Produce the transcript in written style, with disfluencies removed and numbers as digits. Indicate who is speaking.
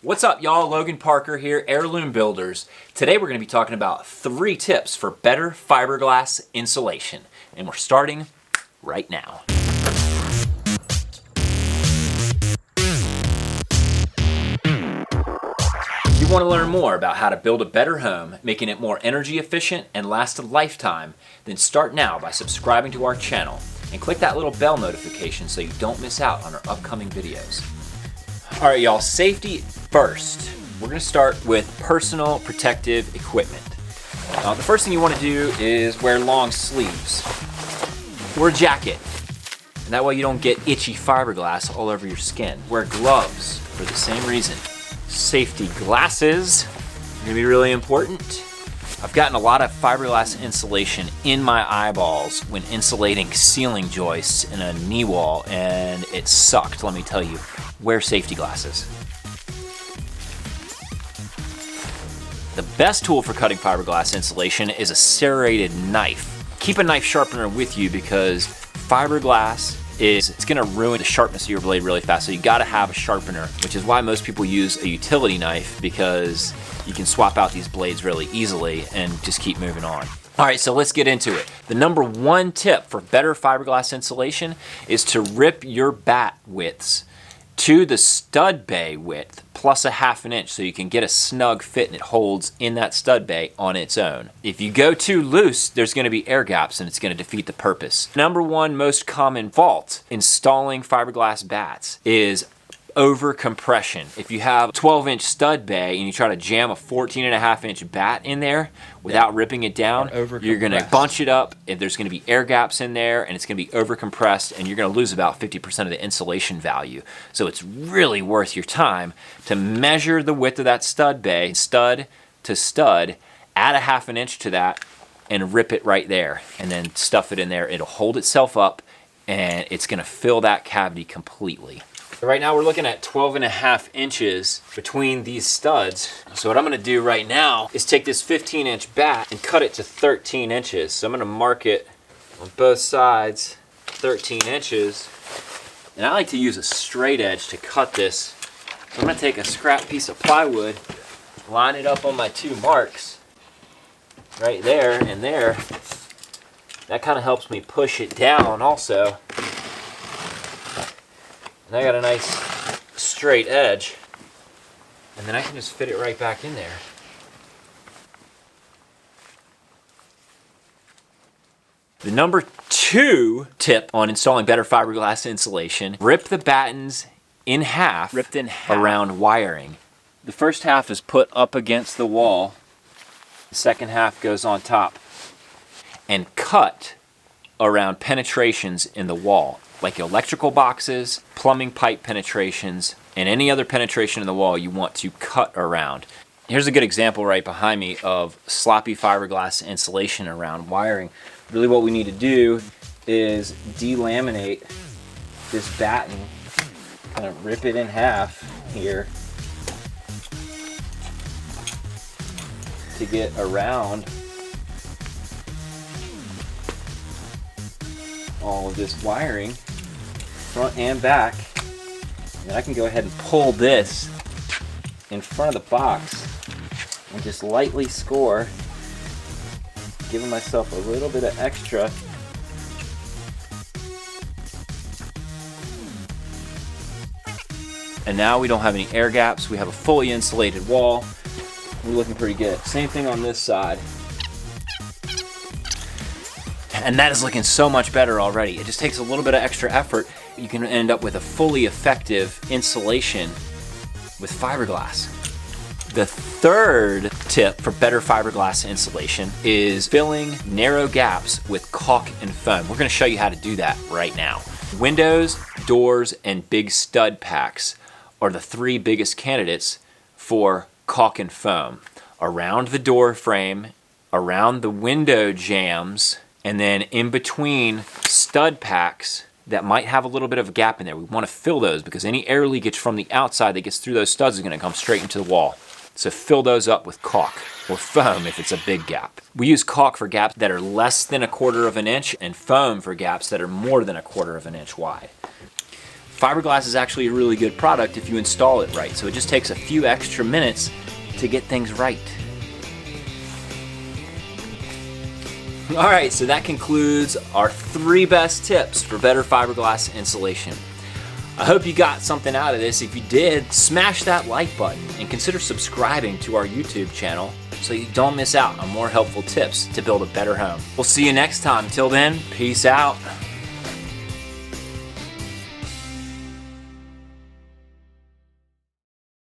Speaker 1: What's up, y'all? Logan Parker here, Heirloom Builders. Today we're going to be talking about 3 tips for better fiberglass insulation. And we're starting right now. If you want to learn more about how to build a better home, making it more energy efficient and last a lifetime, then start now by subscribing to our channel and click that little bell notification so you don't miss out on our upcoming videos. All right, y'all, safety first. We're gonna start with personal protective equipment. The first thing you wanna do is wear long sleeves or a jacket. And that way you don't get itchy fiberglass all over your skin. Wear gloves for the same reason. Safety glasses are gonna be really important. I've gotten a lot of fiberglass insulation in my eyeballs when insulating ceiling joists in a knee wall, and it sucked, let me tell you. Wear safety glasses. The best tool for cutting fiberglass insulation is a serrated knife. Keep a knife sharpener with you because fiberglass it's gonna ruin the sharpness of your blade really fast, so you gotta have a sharpener, which is why most people use a utility knife, because you can swap out these blades really easily and just keep moving on. All right, so let's get into it. The number 1 tip for better fiberglass insulation is to rip your batt widths to the stud bay width plus a 1/2 inch so you can get a snug fit and it holds in that stud bay on its own. If you go too loose, there's going to be air gaps and it's going to defeat the purpose. Number 1 most common fault installing fiberglass batts is over compression. If you have a 12-inch stud bay and you try to jam a 14.5-inch batt in there without ripping it down, you're gonna bunch it up, and there's gonna be air gaps in there, and it's gonna be over compressed, and you're gonna lose about 50% of the insulation value. So it's really worth your time to measure the width of that stud bay, stud to stud, add a 1/2 inch to that, and rip it right there, and then stuff it in there. It'll hold itself up, and it's gonna fill that cavity completely. Right now we're looking at 12.5 inches between these studs. So what I'm gonna do right now is take this 15-inch batt and cut it to 13 inches. So I'm gonna mark it on both sides, 13 inches. And I like to use a straight edge to cut this. So I'm gonna take a scrap piece of plywood, line it up on my 2 marks, right there and there. That kind of helps me push it down also. And I got a nice straight edge, and then I can just fit it right back in there. The number 2 tip on installing better fiberglass insulation: rip the battens in half, around wiring. The first half is put up against the wall, the second half goes on top, and cut around penetrations in the wall, like electrical boxes, plumbing pipe penetrations, and any other penetration in the wall you want to cut around. Here's a good example right behind me of sloppy fiberglass insulation around wiring. Really what we need to do is delaminate this batten, kind of rip it in half here to get around all of this wiring, front and back. And I can go ahead and pull this in front of the box and just lightly score, giving myself a little bit of extra. And now we don't have any air gaps. We have a fully insulated wall. We're looking pretty good. Same thing on this side. And that is looking so much better already. It just takes a little bit of extra effort. You can end up with a fully effective insulation with fiberglass. The 3rd tip for better fiberglass insulation is filling narrow gaps with caulk and foam. We're gonna show you how to do that right now. Windows, doors, and big stud packs are the 3 biggest candidates for caulk and foam. Around the door frame, around the window jambs, and then in between stud packs that might have a little bit of a gap in there. We want to fill those because any air leakage from the outside that gets through those studs is going to come straight into the wall. So fill those up with caulk or foam if it's a big gap. We use caulk for gaps that are less than 1/4 of an inch and foam for gaps that are more than 1/4 of an inch wide. Fiberglass is actually a really good product if you install it right, so it just takes a few extra minutes to get things right. Alright, so that concludes our 3 best tips for better fiberglass insulation. I hope you got something out of this. If you did, smash that like button and consider subscribing to our YouTube channel so you don't miss out on more helpful tips to build a better home. We'll see you next time. Till then, peace out.